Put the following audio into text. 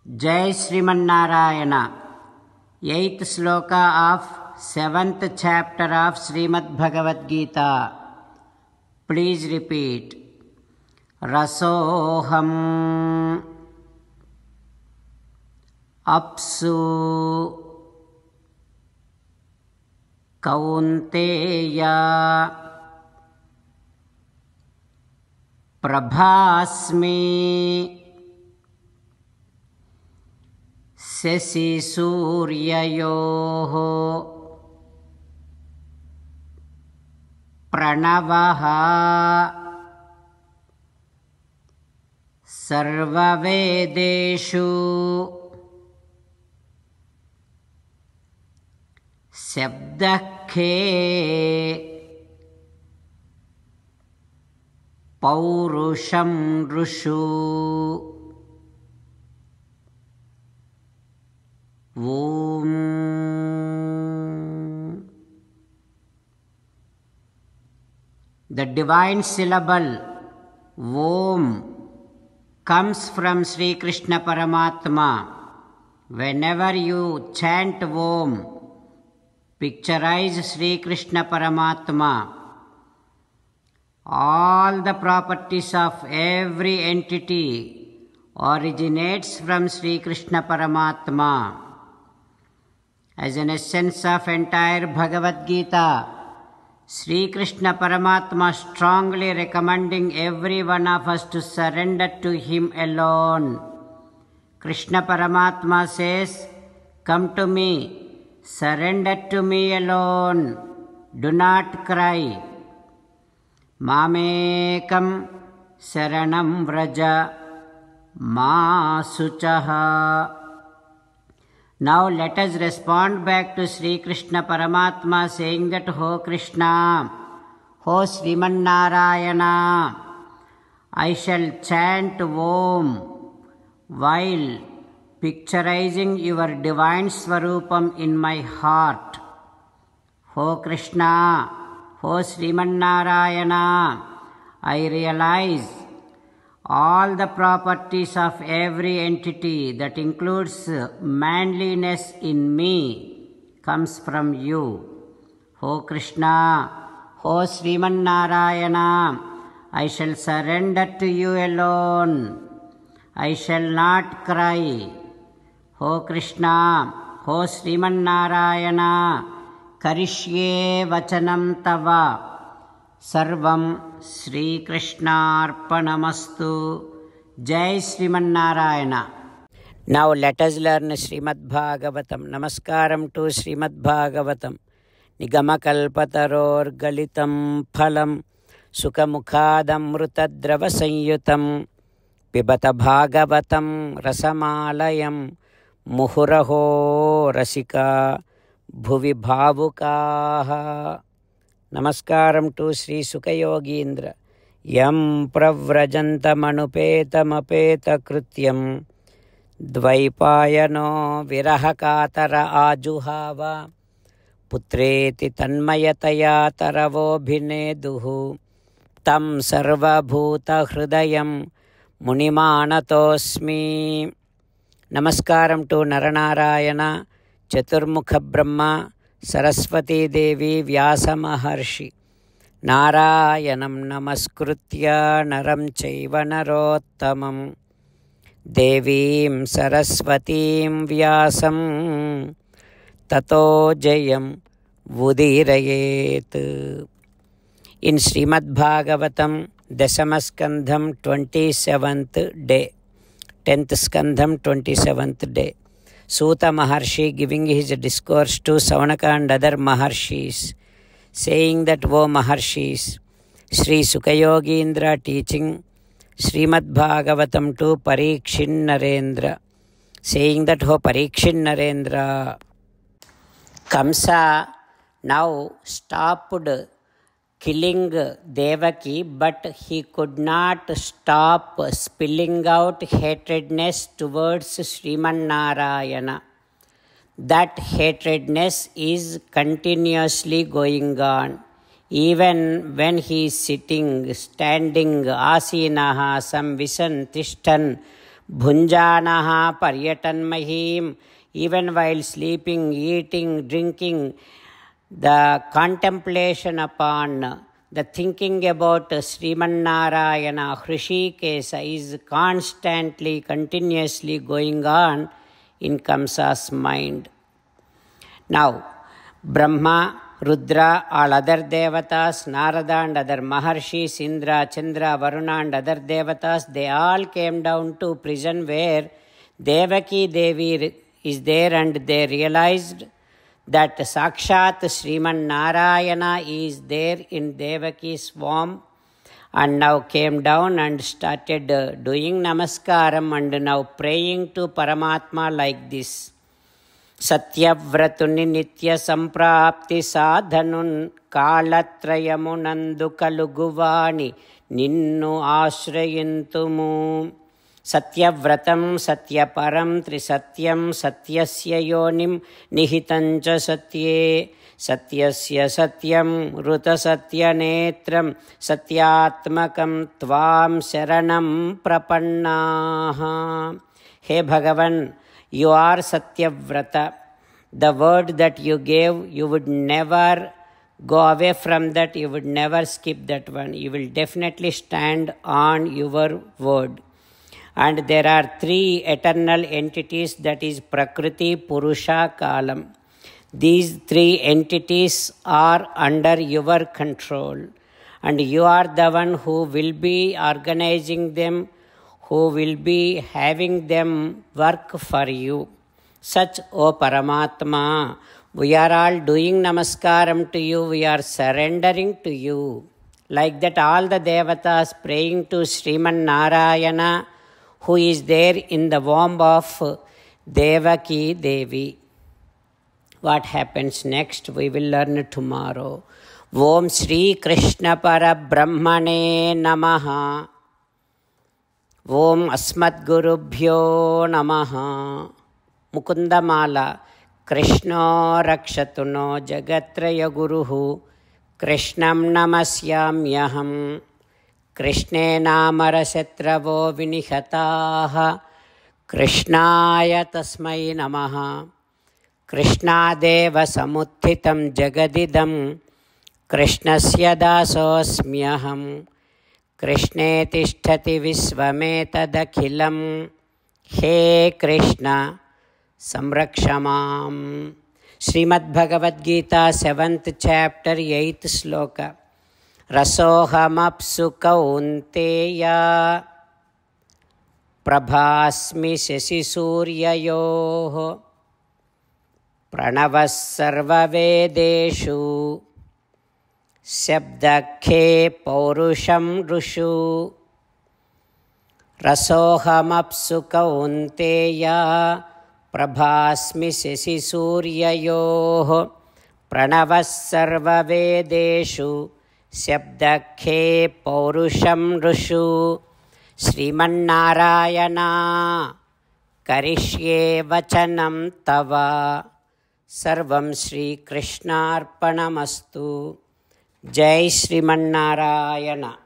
Jai Srimannarayana. 8th sloka of 7th chapter of Srimad Bhagavad Gita. Please repeat. Rasoham apsu kaunteya prabhasmi Sesi suryayoho pranavaha sarvavedeshu sabdakhe paurusham rushu Om. The divine syllable Om comes from Sri Krishna Paramatma. Whenever you chant Om, picturize Sri Krishna Paramatma. All the properties of every entity originates from Sri Krishna Paramatma. As an essence of entire Bhagavad Gita, Sri Krishna Paramatma strongly recommending every one of us to surrender to Him alone. Krishna Paramatma says, "Come to me, surrender to me alone, do not cry. Mamekam saranam vraja ma suchaha." Now let us respond back to Sri Krishna Paramatma saying that, "Ho Krishna, Ho Srimannarayana, I shall chant Om while picturizing your divine Swarupam in my heart. Ho Krishna, Ho Srimannarayana, I realize all the properties of every entity that includes manliness in me comes from you. Ho Krishna, Ho Srimannarayana, I shall surrender to you alone. I shall not cry. Ho Krishna, Ho Srimannarayana, karishye vachanam tava. Sarvam Sri Krishnarpanamastu. Jai Srimannarayana. Now let us learn Srimad Bhagavatam. Namaskaram to Srimad Bhagavatam. Nigamakalpataror galitam phalam sukamukhadamrutadrava sanyutam pibata bhagavatam rasamalayam muhuraho rasika bhuvi bhavukaha. Namaskaram to Sri Sukayogindra. Yam pravrajantamanupeta krityam dvaipayano virahakatara ajuhava putreti tanmayataya taravobhineduhu tam sarvabhuta hridayam munimanatosmi. Namaskaram to Naranarayana, Chaturmukha Brahma, Saraswati Devi, Vyasa Maharshi. Narayanam namaskritya naram chaiva narottamam devim saraswatim vyasam tato jayam vudirayet. In Srimad Bhagavatam, Dasamaskandham, 27th day, 10th Skandham, 27th day, Suta Maharshi giving his discourse to Savanaka and other Maharshis, saying that, "O Maharshis," Sri Sukayogindra teaching Srimad Bhagavatam to Parikshin Narendra, saying that, "O Parikshin Narendra, Kamsa now stopped killing Devaki, but he could not stop spilling out hatredness towards Srimannarayana. That hatredness is continuously going on. Even when he is sitting, standing, asinaha, samvisan, tishtan, Bhunjanaha paryatanmahim. Even while sleeping, eating, drinking, the contemplation upon, the thinking about Srimannarayana, Hrishikesa is constantly, continuously going on in Kamsa's mind. Now, Brahma, Rudra, all other devatas, Narada and other Maharshis, Indra, Chandra, Varuna and other devatas, they all came down to prison where Devaki Devi is there, and they realized that Sakshat Sriman Narayana is there in Devaki's womb, and now came down and started doing namaskaram and now praying to Paramatma like this. Satyavratuni nitya samprapti sadhanun kalatrayamunandu kaluguvani ninnu ashrayintumu. Satyavratam satyaparam trisatyam satyasya yonim nihitancha satye satyasya satyam ruta satyanetram satyatmakam tvam sharanam prapannaha. Hey Bhagavan, you are Satyavrata. The word that you gave, you would never go away from that. You would never skip that one. You will definitely stand on your word. And there are three eternal entities, that is Prakriti, Purusha, Kalam. These three entities are under your control. And you are the one who will be organizing them, who will be having them work for you. Such, O Paramatma, we are all doing namaskaram to you, we are surrendering to you. Like that, all the devatas praying to Sriman Narayana, who is there in the womb of Devaki Devi. What happens next, we will learn tomorrow. Om Shri Krishna Parabrahmane Namaha. Om Asmat Gurubhyo Namaha. Mukundamala. Krishna Rakshatuno Jagatraya Guruhu. Krishnam Namasyamyaham. Krishne Namarashatravo Vinihataha. Krishnaya Tasmai Namaha. Krishnadeva Samuthitam Jagadidam. Krishnasya Dasosmyaham. Krishne Tishtati Visvametadakhilam. He Krishna Samrakshamam. Srimad Bhagavad Gita, 7th chapter, 8th sloka. Rasohamapsu kaunteya prabhasmi shasisuryayoh pranavas sarvavedeshu shabdakhe paurusham rushu. Rasohamapsu kaunteya prabhasmi shasisuryayoh pranavas sarvavedeshu Shabdakhe Paurusham Rushu. Srimannarayana Karishye Vachanam Tava. Sarvam Shri Krishnarpanamastu. Jai Srimannarayana.